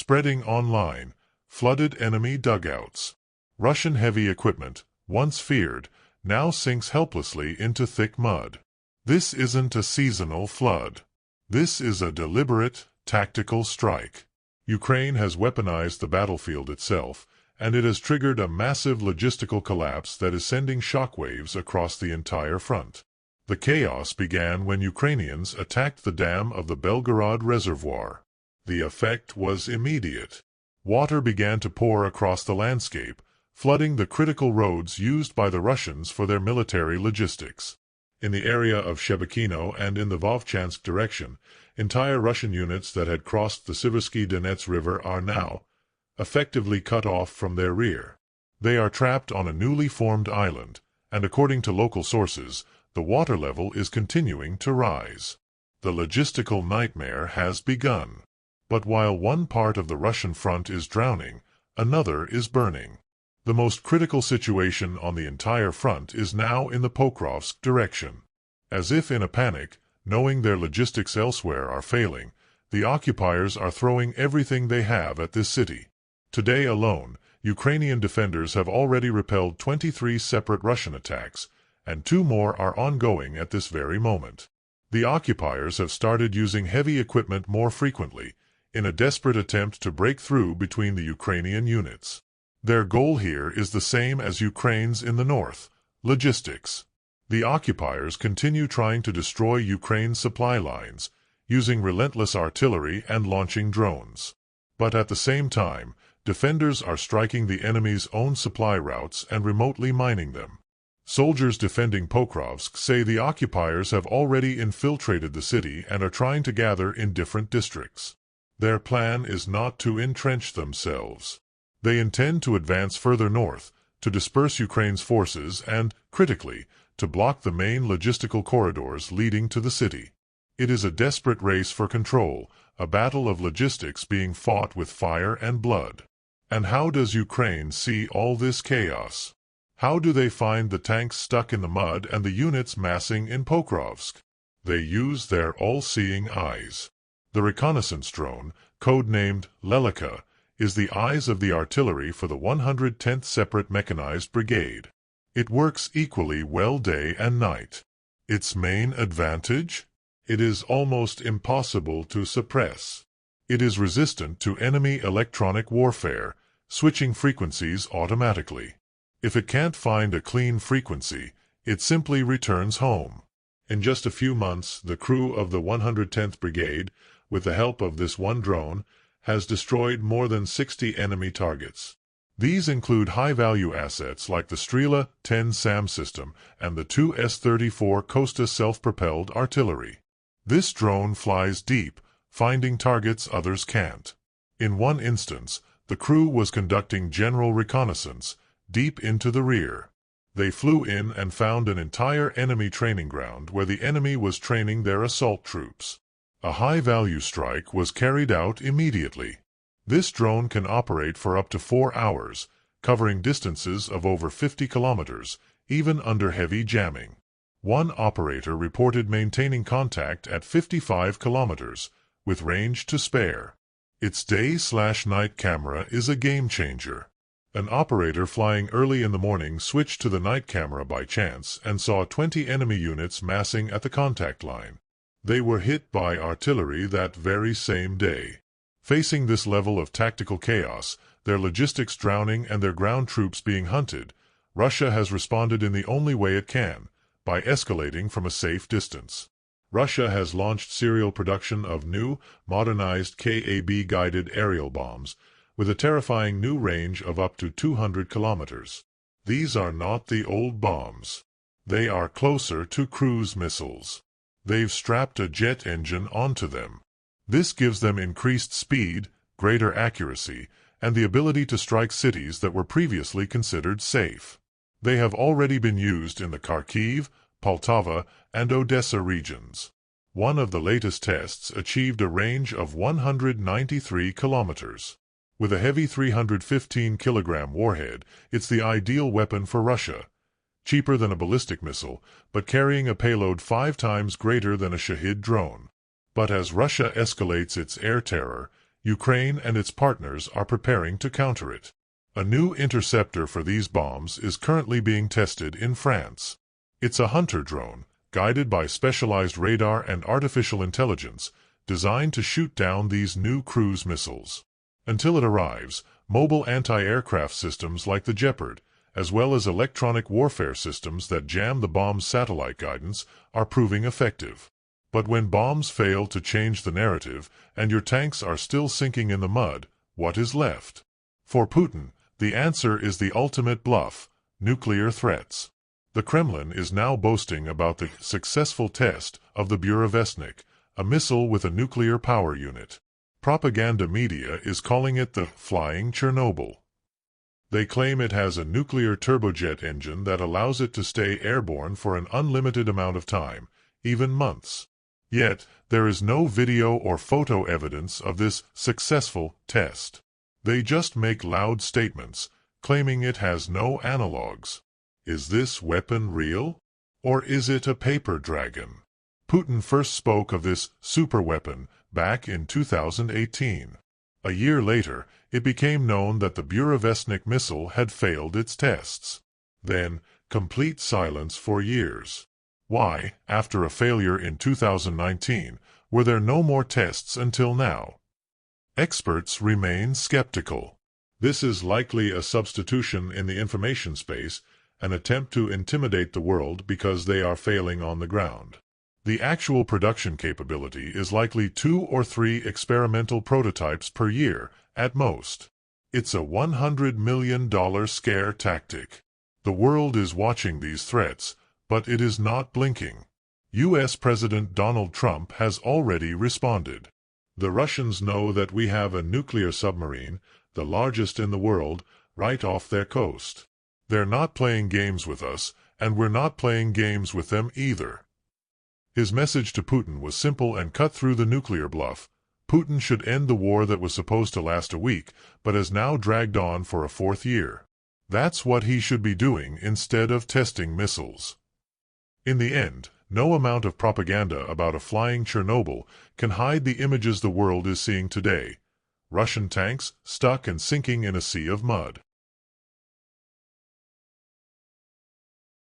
spreading online, flooded enemy dugouts. Russian heavy equipment, once feared, now sinks helplessly into thick mud. This isn't a seasonal flood. This is a deliberate, tactical strike. Ukraine has weaponized the battlefield itself, and it has triggered a massive logistical collapse that is sending shockwaves across the entire front. The chaos began when Ukrainians attacked the dam of the Belgorod Reservoir. The effect was immediate. Water began to pour across the landscape, flooding the critical roads used by the Russians for their military logistics. In the area of Shebekino and in the Vovchansk direction, entire Russian units that had crossed the Siversky Donets River are now effectively cut off from their rear. They are trapped on a newly formed island, and according to local sources, the water level is continuing to rise. The logistical nightmare has begun. But while one part of the Russian front is drowning, another is burning. The most critical situation on the entire front is now in the Pokrovsk direction. As if in a panic, knowing their logistics elsewhere are failing, the occupiers are throwing everything they have at this city. Today alone, Ukrainian defenders have already repelled 23 separate Russian attacks, and 2 more are ongoing at this very moment. The occupiers have started using heavy equipment more frequently, in a desperate attempt to break through between the Ukrainian units. Their goal here is the same as Ukraine's in the north: logistics. The occupiers continue trying to destroy Ukraine's supply lines, using relentless artillery and launching drones. But at the same time, defenders are striking the enemy's own supply routes and remotely mining them. Soldiers defending Pokrovsk say the occupiers have already infiltrated the city and are trying to gather in different districts. Their plan is not to entrench themselves. They intend to advance further north, to disperse Ukraine's forces and, critically, to block the main logistical corridors leading to the city. It is a desperate race for control, a battle of logistics being fought with fire and blood. And how does Ukraine see all this chaos? How do they find the tanks stuck in the mud and the units massing in Pokrovsk? They use their all-seeing eyes. The reconnaissance drone, codenamed Lelika, is the eyes of the artillery for the 110th Separate Mechanized Brigade. It works equally well day and night. Its main advantage? It is almost impossible to suppress. It is resistant to enemy electronic warfare, switching frequencies automatically. If it can't find a clean frequency, it simply returns home. In just a few months, the crew of the 110th Brigade, with the help of this one drone, has destroyed more than 60 enemy targets. These include high-value assets like the Strela 10 SAM system and the 2 S-34 Kosta self-propelled artillery. This drone flies deep, finding targets others can't. In one instance, the crew was conducting general reconnaissance, deep into the rear. They flew in and found an entire enemy training ground where the enemy was training their assault troops. A high-value strike was carried out immediately. This drone can operate for up to 4 hours, covering distances of over 50 kilometers, even under heavy jamming. One operator reported maintaining contact at 55 kilometers, with range to spare. Its day/night camera is a game-changer. An operator flying early in the morning switched to the night camera by chance and saw 20 enemy units massing at the contact line. They were hit by artillery that very same day. Facing this level of tactical chaos, their logistics drowning and their ground troops being hunted, Russia has responded in the only way it can, by escalating from a safe distance. Russia has launched serial production of new, modernized KAB-guided aerial bombs, with a terrifying new range of up to 200 kilometers. These are not the old bombs. They are closer to cruise missiles. They've strapped a jet engine onto them. This gives them increased speed, greater accuracy, and the ability to strike cities that were previously considered safe. They have already been used in the Kharkiv, Poltava, and Odessa regions. One of the latest tests achieved a range of 193 kilometers. With a heavy 315-kilogram warhead, it's the ideal weapon for Russia. Cheaper than a ballistic missile, but carrying a payload 5 times greater than a Shahid drone. But as Russia escalates its air terror, Ukraine and its partners are preparing to counter it. A new interceptor for these bombs is currently being tested in France. It's a hunter drone, guided by specialized radar and artificial intelligence, designed to shoot down these new cruise missiles. Until it arrives, mobile anti-aircraft systems like the Jeopard, as well as electronic warfare systems that jam the bomb's satellite guidance, are proving effective. But when bombs fail to change the narrative, and your tanks are still sinking in the mud, what is left? For Putin, the answer is the ultimate bluff: nuclear threats. The Kremlin is now boasting about the successful test of the Burevestnik, a missile with a nuclear power unit. Propaganda media is calling it the Flying Chernobyl. They claim it has a nuclear turbojet engine that allows it to stay airborne for an unlimited amount of time, even months. Yet, there is no video or photo evidence of this successful test. They just make loud statements, claiming it has no analogs. Is this weapon real? Or is it a paper dragon? Putin first spoke of this superweapon back in 2018. A year later, it became known that the Burevestnik missile had failed its tests. Then, complete silence for years. Why, after a failure in 2019, were there no more tests until now? Experts remain skeptical. This is likely a substitution in the information space, an attempt to intimidate the world because they are failing on the ground. The actual production capability is likely 2 or 3 experimental prototypes per year, at most. It's a $100 million scare tactic. The world is watching these threats, but it is not blinking. U.S. President Donald Trump has already responded. The Russians know that we have a nuclear submarine, the largest in the world, right off their coast. They're not playing games with us, and we're not playing games with them either. His message to Putin was simple and cut through the nuclear bluff. Putin should end the war that was supposed to last a week, but has now dragged on for a 4th year. That's what he should be doing instead of testing missiles. In the end, no amount of propaganda about a flying Chernobyl can hide the images the world is seeing today. Russian tanks stuck and sinking in a sea of mud.